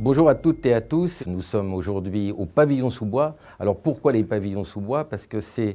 Bonjour à toutes et à tous. Nous sommes aujourd'hui au pavillon sous bois. Alors pourquoi les pavillons sous bois? Parce que c'est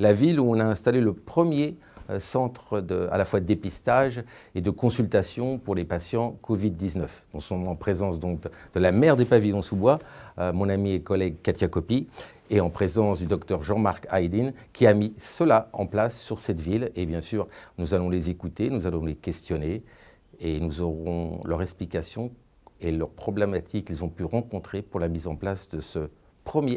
la ville où on a installé le premier centre à la fois de dépistage et de consultation pour les patients Covid-19. Nous sommes en présence donc de la maire des pavillons sous bois, mon ami et collègue Katia Coppi, et en présence du docteur Jean-Marc Haydin, qui a mis cela en place sur cette ville. Et bien sûr, nous allons les écouter, nous allons les questionner et nous aurons leur explication et leurs problématiques qu'ils ont pu rencontrer pour la mise en place de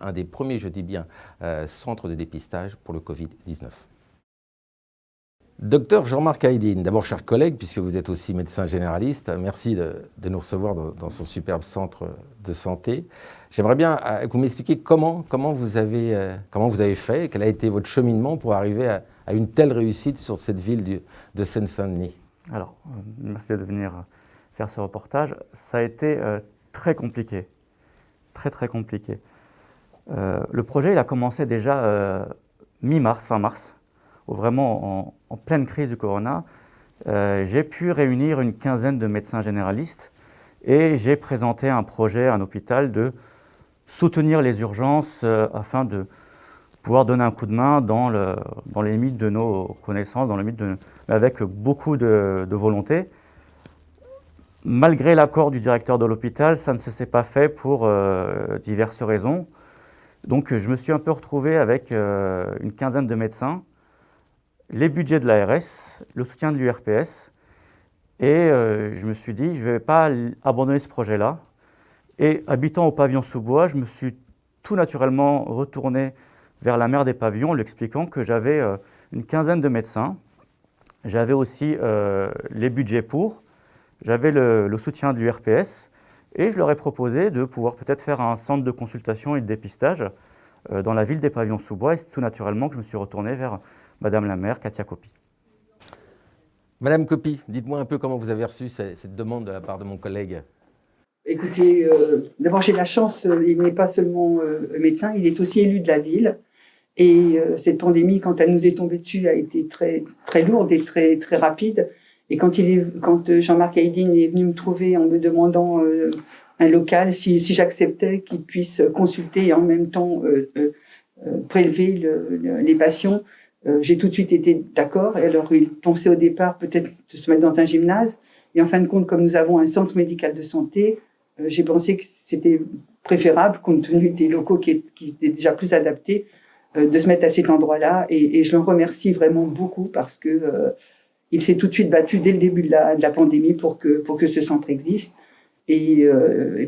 un des premiers, je dis bien, centres de dépistage pour le Covid-19. Docteur Jean-Marc Haydin, d'abord cher collègue, puisque vous êtes aussi médecin généraliste, merci de nous recevoir dans son superbe centre de santé. J'aimerais bien que vous m'expliquiez comment vous avez fait, quel a été votre cheminement pour arriver à une telle réussite sur cette ville de Seine-Saint-Denis. Alors, merci de venir faire ce reportage. Ça a été très compliqué, très compliqué. Le projet, il a commencé déjà mi-mars, fin mars, où vraiment en pleine crise du corona. J'ai pu réunir une quinzaine de médecins généralistes et j'ai présenté un projet à un hôpital de soutenir les urgences afin de pouvoir donner un coup de main dans les limites de nos connaissances, avec beaucoup de volonté. Malgré l'accord du directeur de l'hôpital, ça ne s'est pas fait pour diverses raisons. Donc je me suis un peu retrouvé avec une quinzaine de médecins, les budgets de l'ARS, le soutien de l'URPS, et je me suis dit, je ne vais pas abandonner ce projet-là. Et habitant au pavillon sous bois, je me suis tout naturellement retourné vers la maire des pavillons, en lui expliquant que j'avais une quinzaine de médecins, j'avais aussi les budgets pour, j'avais le soutien de l'URPS et je leur ai proposé de pouvoir peut-être faire un centre de consultation et de dépistage dans la ville des pavillons sous bois. Et c'est tout naturellement que je me suis retourné vers Madame la maire, Katia Coppi. Madame Coppi, dites-moi un peu comment vous avez reçu cette demande de la part de mon collègue. Écoutez, d'abord j'ai la chance, il n'est pas seulement médecin, il est aussi élu de la ville. Et cette pandémie, quand elle nous est tombée dessus, a été très lourde et très rapide. Et quand Jean-Marc Haydin est venu me trouver en me demandant un local, si j'acceptais qu'il puisse consulter et en même temps prélever les patients, j'ai tout de suite été d'accord. Et alors il pensait au départ peut-être de se mettre dans un gymnase. Et en fin de compte, comme nous avons un centre médical de santé, j'ai pensé que c'était préférable, compte tenu des locaux qui étaient déjà plus adaptés, de se mettre à cet endroit-là. Et je le remercie vraiment beaucoup parce que il s'est tout de suite battu dès le début de la pandémie pour que ce centre existe. Et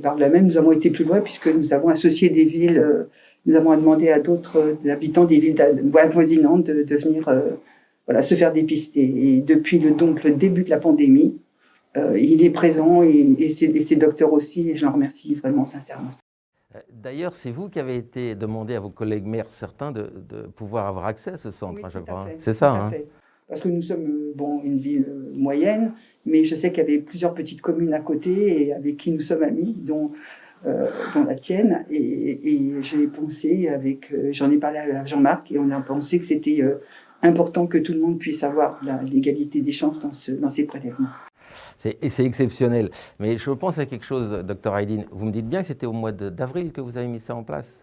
par là même, nous avons été plus loin puisque nous avons associé des villes, nous avons demandé à d'autres habitants des villes avoisinantes de venir se faire dépister. Et depuis le début de la pandémie, il est présent et ses docteurs aussi, et je l'en remercie vraiment sincèrement. D'ailleurs, c'est vous qui avez été demandé à vos collègues maires certains de pouvoir avoir accès à ce centre, Oui, je crois. fait, C'est ça, hein? fait. Parce que nous sommes une ville moyenne, mais je sais qu'il y avait plusieurs petites communes à côté et avec qui nous sommes amis, dont la tienne. Et j'ai pensé j'en ai parlé à Jean-Marc et on a pensé que c'était important que tout le monde puisse avoir l'égalité des chances dans ces prélèvements. C'est exceptionnel. Mais je pense à quelque chose, docteur Haydin. Vous me dites bien que c'était au mois d'avril que vous avez mis ça en place?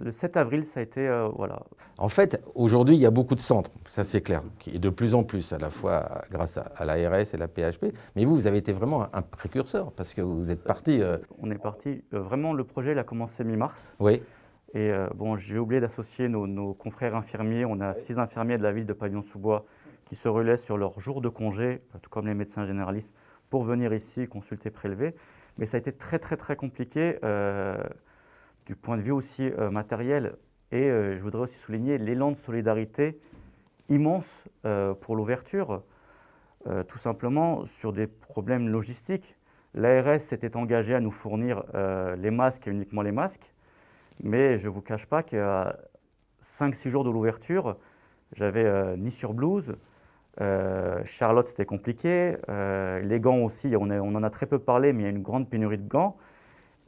Le 7 avril, ça a été, voilà. En fait, aujourd'hui, il y a beaucoup de centres, ça c'est clair, et de plus en plus, à la fois grâce à l'ARS et la PHP. Mais vous avez été vraiment un précurseur, parce que vous êtes parti... On est parti, vraiment, le projet il a commencé mi-mars. Oui. Et j'ai oublié d'associer nos confrères infirmiers. On a 6 infirmiers de la ville de Pavillon-sous-Bois qui se relaient sur leur jour de congé, tout comme les médecins généralistes, pour venir ici consulter, prélever. Mais ça a été très compliqué du point de vue aussi matériel. Et je voudrais aussi souligner l'élan de solidarité immense pour l'ouverture, tout simplement sur des problèmes logistiques. L'ARS s'était engagée à nous fournir les masques et uniquement les masques. Mais je ne vous cache pas qu'à 5-6 jours de l'ouverture, j'avais ni surblouse, Charlotte c'était compliqué, les gants aussi, on en a très peu parlé, mais il y a une grande pénurie de gants.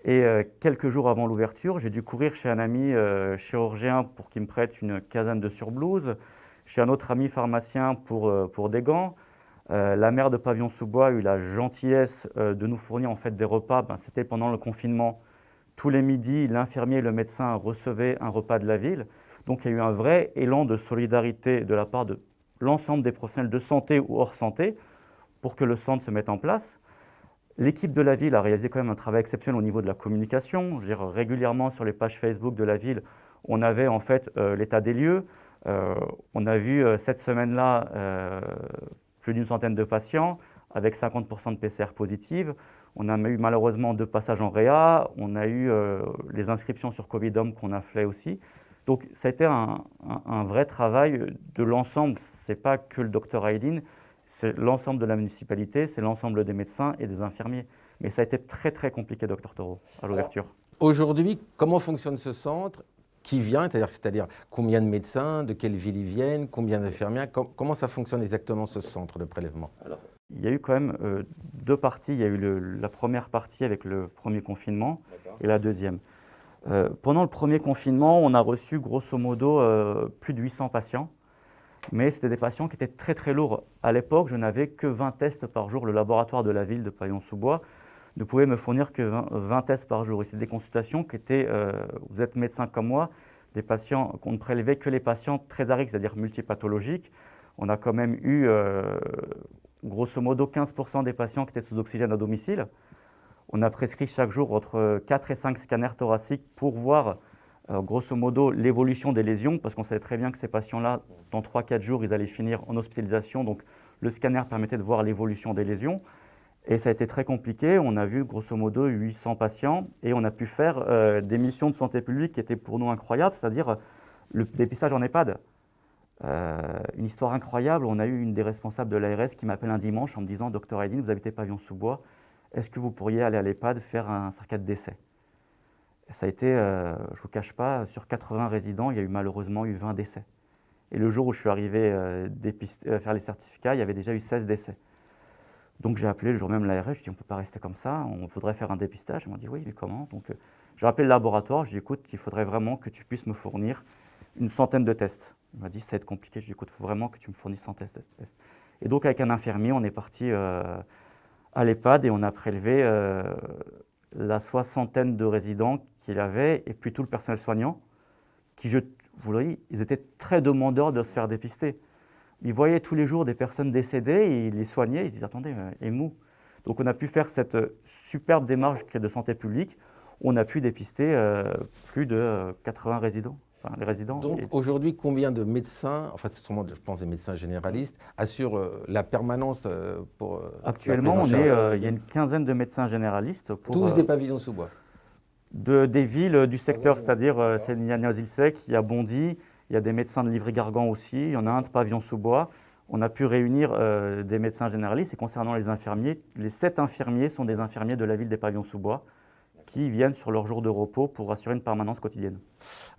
Et quelques jours avant l'ouverture, j'ai dû courir chez un ami chirurgien pour qu'il me prête une quinzaine de surblouses, chez un autre ami pharmacien pour des gants. La maire de Pavillon-sous-Bois a eu la gentillesse de nous fournir en fait des repas. C'était pendant le confinement. Tous les midis, l'infirmier et le médecin recevaient un repas de la ville. Donc il y a eu un vrai élan de solidarité de la part de l'ensemble des professionnels de santé ou hors santé pour que le centre se mette en place. L'équipe de la ville a réalisé quand même un travail exceptionnel au niveau de la communication. Je veux dire, régulièrement sur les pages Facebook de la ville, on avait en fait l'état des lieux. On a vu cette semaine-là plus d'une centaine de patients avec 50% de PCR positives. On a eu malheureusement 2 passages en réa. On a eu les inscriptions sur Covidom qu'on a fait aussi. Donc ça a été un vrai travail de l'ensemble. Ce n'est pas que le docteur Aydin, c'est l'ensemble de la municipalité, c'est l'ensemble des médecins et des infirmiers. Mais ça a été très très compliqué, docteur Taureau, à l'ouverture. Aujourd'hui, comment fonctionne ce centre? Qui vient, c'est-à-dire combien de médecins, de quelle ville ils viennent, combien d'infirmières, comment ça fonctionne exactement ce centre de prélèvement? Il y a eu quand même 2 parties. Il y a eu la première partie avec le premier confinement et la deuxième. Pendant le premier confinement, on a reçu grosso modo plus de 800 patients, mais c'était des patients qui étaient très très lourds. À l'époque, je n'avais que 20 tests par jour. Le laboratoire de la ville de Pavillon-sous-Bois ne pouvait me fournir que 20 tests par jour. Et c'était des consultations qui étaient, vous êtes médecin comme moi, des patients qu'on ne prélevait que les patients très à risque, c'est-à-dire multipathologiques. On a quand même eu grosso modo 15% des patients qui étaient sous oxygène à domicile. On a prescrit chaque jour entre 4 et 5 scanners thoraciques pour voir grosso modo l'évolution des lésions, parce qu'on savait très bien que ces patients-là, dans 3-4 jours, ils allaient finir en hospitalisation. Donc le scanner permettait de voir l'évolution des lésions. Et ça a été très compliqué. On a vu grosso modo 800 patients et on a pu faire des missions de santé publique qui étaient pour nous incroyables, c'est-à-dire le dépistage en EHPAD. Une histoire incroyable. On a eu une des responsables de l'ARS qui m'appelle un dimanche en me disant « Docteur Aydin, vous habitez Pavillon-sous-Bois, est-ce que vous pourriez aller à l'EHPAD faire un certificat de décès ?» Ça a été, je ne vous cache pas, sur 80 résidents, il y a eu malheureusement 20 décès. Et le jour où je suis arrivé faire les certificats, il y avait déjà eu 16 décès. Donc j'ai appelé le jour même l'ARS, je dis on ne peut pas rester comme ça, on voudrait faire un dépistage. Ils m'ont dit oui, mais comment? Donc j'ai appelé le laboratoire, je dis écoute, il faudrait vraiment que tu puisses me fournir une centaine de tests. Il m'a dit ça va être compliqué, je dis écoute, il faut vraiment que tu me fournisses 100 tests. Et donc avec un infirmier, on est parti à l'EHPAD et on a prélevé la soixantaine de résidents qu'il avait et puis tout le personnel soignant qui, vous le voyez, ils étaient très demandeurs de se faire dépister. Ils voyaient tous les jours des personnes décédées et ils les soignaient, ils se disaient « Attendez, et nous ?» Donc on a pu faire cette superbe démarche de santé publique. On a pu dépister plus de 80 résidents. Enfin, les résidents. Donc aujourd'hui, combien de médecins, enfin c'est sûrement, je pense, des médecins généralistes, assurent la permanence pour Actuellement, il y a une quinzaine de médecins généralistes. Tous des pavillons sous bois? Des villes du secteur, c'est-à-dire il y a Noisy-le-Sec, il y a Bondy, il y a des médecins de Livry-Gargan aussi, il y en a un de Pavillon-sous-Bois. On a pu réunir des médecins généralistes. Et concernant les infirmiers, les 7 infirmiers sont des infirmiers de la ville des Pavillons-sous-Bois qui viennent sur leur jour de repos pour assurer une permanence quotidienne.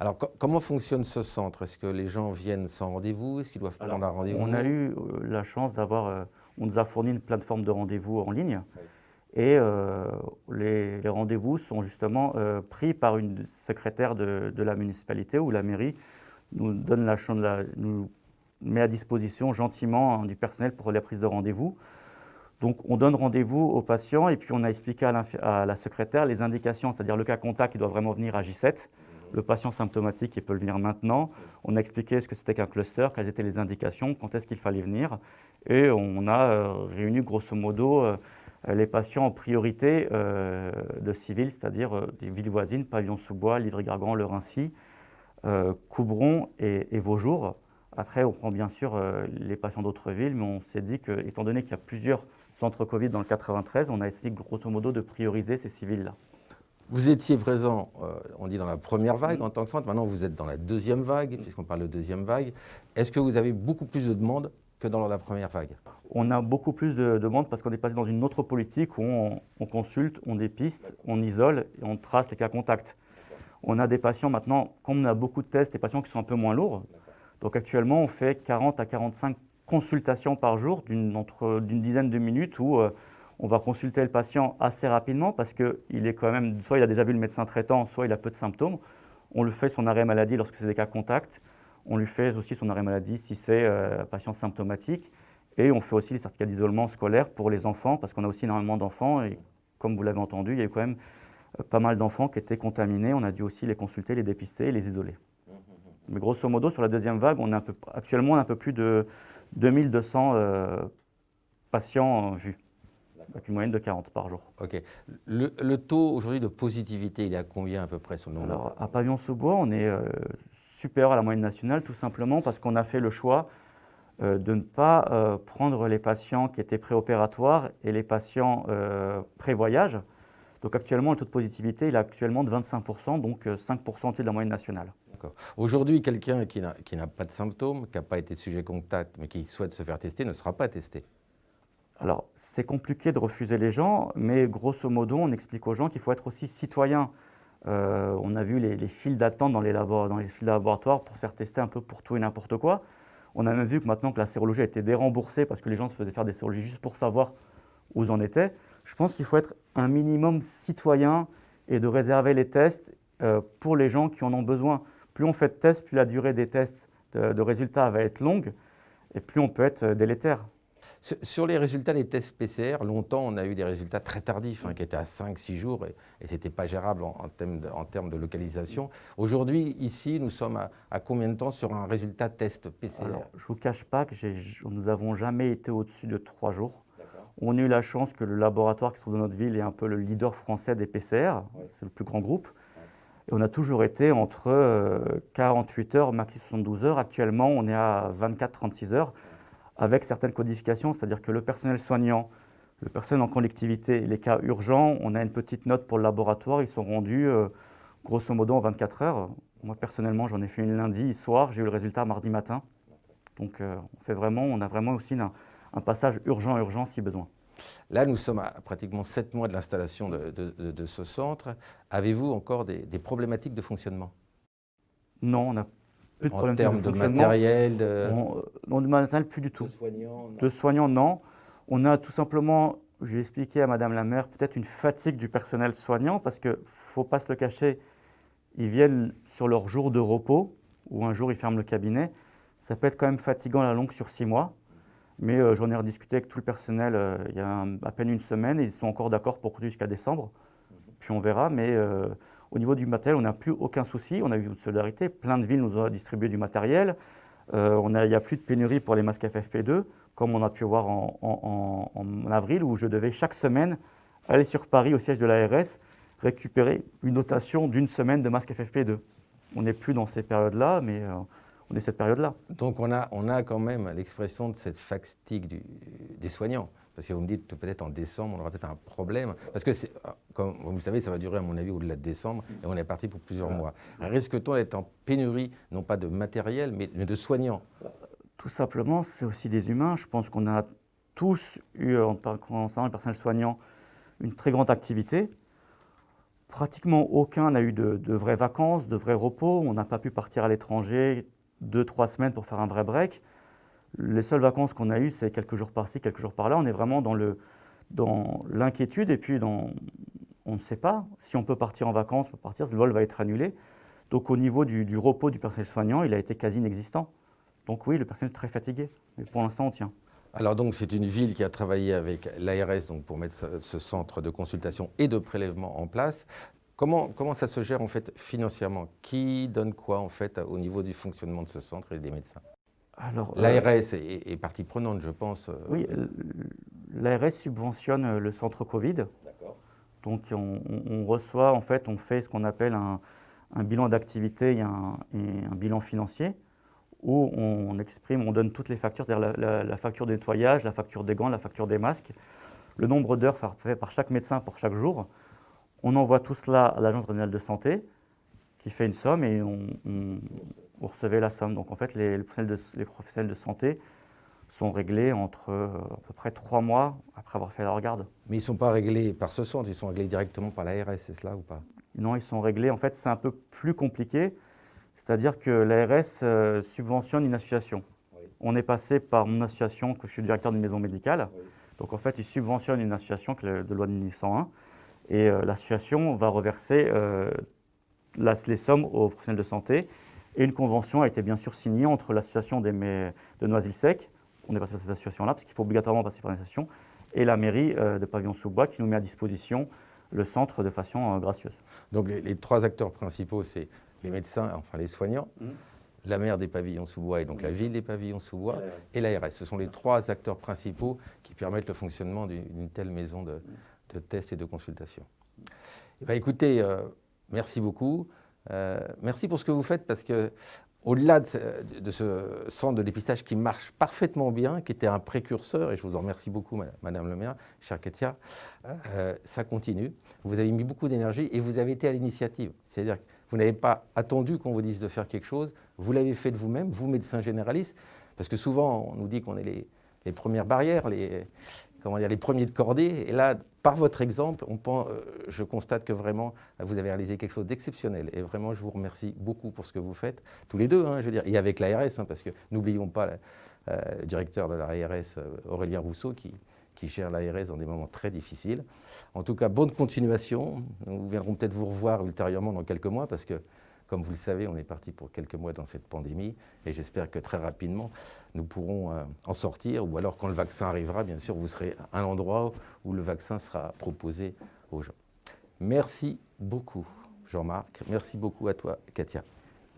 Alors comment fonctionne ce centre? Est-ce que les gens viennent sans rendez-vous? Est-ce qu'ils doivent prendre un rendez-vous? On a eu la chance d'avoir, on nous a fourni une plateforme de rendez-vous en ligne. Et les rendez-vous sont justement pris par une secrétaire de la municipalité ou la mairie nous donne nous met à disposition gentiment du personnel pour la prise de rendez-vous. Donc on donne rendez-vous aux patients et puis on a expliqué à la secrétaire les indications, c'est-à-dire le cas contact qui doit vraiment venir à J7, le patient symptomatique qui peut le venir maintenant. On a expliqué ce que c'était qu'un cluster, quelles étaient les indications, quand est-ce qu'il fallait venir. Et on a réuni grosso modo les patients en priorité de civils, c'est-à-dire des villes voisines, Pavillon-sous-Bois, Livry-Gargan, Le Raincy, Coubron et Vaujours. Après, on prend bien sûr les patients d'autres villes, mais on s'est dit que, étant donné qu'il y a plusieurs centres Covid dans le 93, on a essayé grosso modo de prioriser ces civils-là. Vous étiez présent, on dit dans la première vague en tant que centre, maintenant vous êtes dans la deuxième vague, puisqu'on parle de deuxième vague. Est-ce que vous avez beaucoup plus de demandes que dans la première vague? On a beaucoup plus de demandes parce qu'on est passé dans une autre politique où on consulte, on dépiste, on isole et on trace les cas contacts. On a des patients maintenant, comme on a beaucoup de tests, des patients qui sont un peu moins lourds. Donc actuellement, on fait 40 à 45 consultations par jour d'une dizaine de minutes où on va consulter le patient assez rapidement parce qu'il est quand même, soit il a déjà vu le médecin traitant, soit il a peu de symptômes. On lui fait son arrêt maladie lorsque c'est des cas contacts. On lui fait aussi son arrêt maladie si c'est un patient symptomatique. Et on fait aussi les certificats d'isolement scolaire pour les enfants, parce qu'on a aussi énormément d'enfants. Et comme vous l'avez entendu, il y a eu quand même pas mal d'enfants qui étaient contaminés. On a dû aussi les consulter, les dépister et les isoler. Mais grosso modo, sur la deuxième vague, actuellement, on a un peu plus de 2200 patients vus, avec une moyenne de 40 par jour. Ok. Le taux aujourd'hui de positivité, il est à combien à peu près sur le nombre? Alors, à Pavillon-sous-Bois, on est supérieur à la moyenne nationale, tout simplement parce qu'on a fait le choix de ne pas prendre les patients qui étaient préopératoires et les patients pré-voyage. Donc actuellement, le taux de positivité il est actuellement de 25%, donc 5% au-dessus de la moyenne nationale. Aujourd'hui, quelqu'un qui n'a pas de symptômes, qui n'a pas été de sujet contact, mais qui souhaite se faire tester, ne sera pas testé. Alors, c'est compliqué de refuser les gens, mais grosso modo, on explique aux gens qu'il faut être aussi citoyen. On a vu les files d'attente dans les files de laboratoire pour se faire tester un peu pour tout et n'importe quoi. On a même vu que maintenant que la sérologie a été déremboursée parce que les gens se faisaient faire des sérologies juste pour savoir où ils en étaient, je pense qu'il faut être un minimum citoyen et de réserver les tests pour les gens qui en ont besoin. Plus on fait de tests, plus la durée des tests de résultats va être longue et plus on peut être délétère. Sur les résultats des tests PCR, longtemps, on a eu des résultats très tardifs, qui étaient à 5-6 jours, et ce n'était pas gérable en termes de localisation. Aujourd'hui, ici, nous sommes à combien de temps sur un résultat test PCR? Alors, je ne vous cache pas que nous n'avons jamais été au-dessus de 3 jours. On a eu la chance que le laboratoire qui se trouve dans notre ville est un peu le leader français des PCR, c'est le plus grand groupe. Et on a toujours été entre 48 heures, maxi 72 heures. Actuellement, on est à 24-36 heures. Avec certaines codifications, c'est-à-dire que le personnel soignant, le personnel en collectivité, les cas urgents, on a une petite note pour le laboratoire, ils sont rendus grosso modo en 24 heures. Moi personnellement, j'en ai fait une lundi soir, j'ai eu le résultat mardi matin. Donc on a vraiment aussi un passage urgent si besoin. Là, nous sommes à pratiquement 7 mois de l'installation de ce centre. Avez-vous encore des problématiques de fonctionnement? Non, on n'a plus de en problème termes de matériel Non, de matériel, plus du tout. De soignants, non. On a tout simplement, j'ai expliqué à Madame la maire, peut-être une fatigue du personnel soignant, parce qu'il ne faut pas se le cacher, ils viennent sur leur jour de repos, ou un jour ils ferment le cabinet. Ça peut être quand même fatigant à la longue sur 6 mois, mais j'en ai rediscuté avec tout le personnel il y a à peine une semaine, et ils sont encore d'accord pour continuer jusqu'à décembre. Puis on verra, mais au niveau du matériel, on n'a plus aucun souci. On a eu une solidarité. Plein de villes nous ont distribué du matériel. Il n'y a plus de pénurie pour les masques FFP2, comme on a pu voir en avril, où je devais chaque semaine aller sur Paris, au siège de l'ARS, récupérer une notation d'une semaine de masques FFP2. On n'est plus dans ces périodes-là, mais on est cette période-là. Donc on a quand même l'expression de cette fatigue des soignants. Parce que vous me dites peut-être en décembre, on aura peut-être un problème. Parce que, comme vous le savez, ça va durer à mon avis au-delà de décembre, et on est parti pour plusieurs mois. Risque-t-on d'être en pénurie, non pas de matériel, mais de soignants? Tout simplement, c'est aussi des humains. Je pense qu'on a tous eu, en concernant le personnel soignant, une très grande activité. Pratiquement aucun n'a eu de vraies vacances, de vrais repos. On n'a pas pu partir à l'étranger 2-3 semaines pour faire un vrai break. Les seules vacances qu'on a eues, c'est quelques jours par-ci, quelques jours par-là. On est vraiment dans l'inquiétude et puis on ne sait pas si on peut partir en vacances, on peut partir, le vol va être annulé. Donc au niveau du repos du personnel soignant, il a été quasi inexistant. Donc oui, le personnel est très fatigué, mais pour l'instant on tient. Alors donc c'est une ville qui a travaillé avec l'ARS pour mettre ce centre de consultation et de prélèvement en place. Comment ça se gère en fait financièrement? Qui donne quoi en fait au niveau du fonctionnement de ce centre et des médecins? L'ARS est partie prenante, je pense. Oui, l'ARS subventionne le centre Covid. Donc on reçoit, en fait, on fait ce qu'on appelle un bilan d'activité et un bilan financier, où on donne toutes les factures, c'est-à-dire la facture de nettoyage, la facture des gants, la facture des masques, le nombre d'heures fait par chaque médecin pour chaque jour. On envoie tout cela à l'Agence régionale de santé, qui fait une somme et vous recevez la somme. Donc en fait, les professionnels de santé sont réglés entre à peu près 3 mois après avoir fait leur garde. Mais ils ne sont pas réglés par ce centre, ils sont réglés directement par l'ARS, c'est cela ou pas? Non, ils sont réglés. En fait, c'est un peu plus compliqué. C'est-à-dire que l'ARS subventionne une association. Oui. On est passé par mon association, que je suis directeur d'une maison médicale. Oui. Donc en fait, ils subventionnent une association de loi de 1901. Et l'association va reverser les sommes aux professionnels de santé. Et une convention a été bien sûr signée entre l'association de Noisy-le-Sec on est passé par cette association-là, parce qu'il faut obligatoirement passer par une association, et la mairie de Pavillon-sous-Bois qui nous met à disposition le centre de façon gracieuse. Donc les 3 acteurs principaux, c'est les médecins, enfin les soignants, la maire des Pavillons-sous-Bois et donc la ville des Pavillons-sous-Bois et l'ARS. Ce sont les 3 acteurs principaux qui permettent le fonctionnement d'une telle maison de tests et de consultation. Eh bien, écoutez, merci beaucoup. Merci pour ce que vous faites parce que au-delà de ce centre de dépistage qui marche parfaitement bien, qui était un précurseur, et je vous en remercie beaucoup, Madame le maire, chère Katia, ça continue. Vous avez mis beaucoup d'énergie et vous avez été à l'initiative. C'est-à-dire que vous n'avez pas attendu qu'on vous dise de faire quelque chose, vous l'avez fait de vous-même, vous, médecin généraliste, parce que souvent, on nous dit qu'on est les premières barrières, les premiers de cordée, et là, par votre exemple, je constate que vraiment, vous avez réalisé quelque chose d'exceptionnel. Et vraiment, je vous remercie beaucoup pour ce que vous faites, tous les deux, je veux dire, et avec l'ARS, parce que n'oublions pas le directeur de l'ARS, Aurélien Rousseau, qui gère l'ARS dans des moments très difficiles. En tout cas, bonne continuation. Nous viendrons peut-être vous revoir ultérieurement dans quelques mois, parce que, comme vous le savez, on est parti pour quelques mois dans cette pandémie, et j'espère que très rapidement, nous pourrons en sortir, ou alors quand le vaccin arrivera, bien sûr, vous serez à un endroit où le vaccin sera proposé aux gens. Merci beaucoup, Jean-Marc. Merci beaucoup à toi, Katia.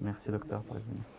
Merci, docteur, pour la venue.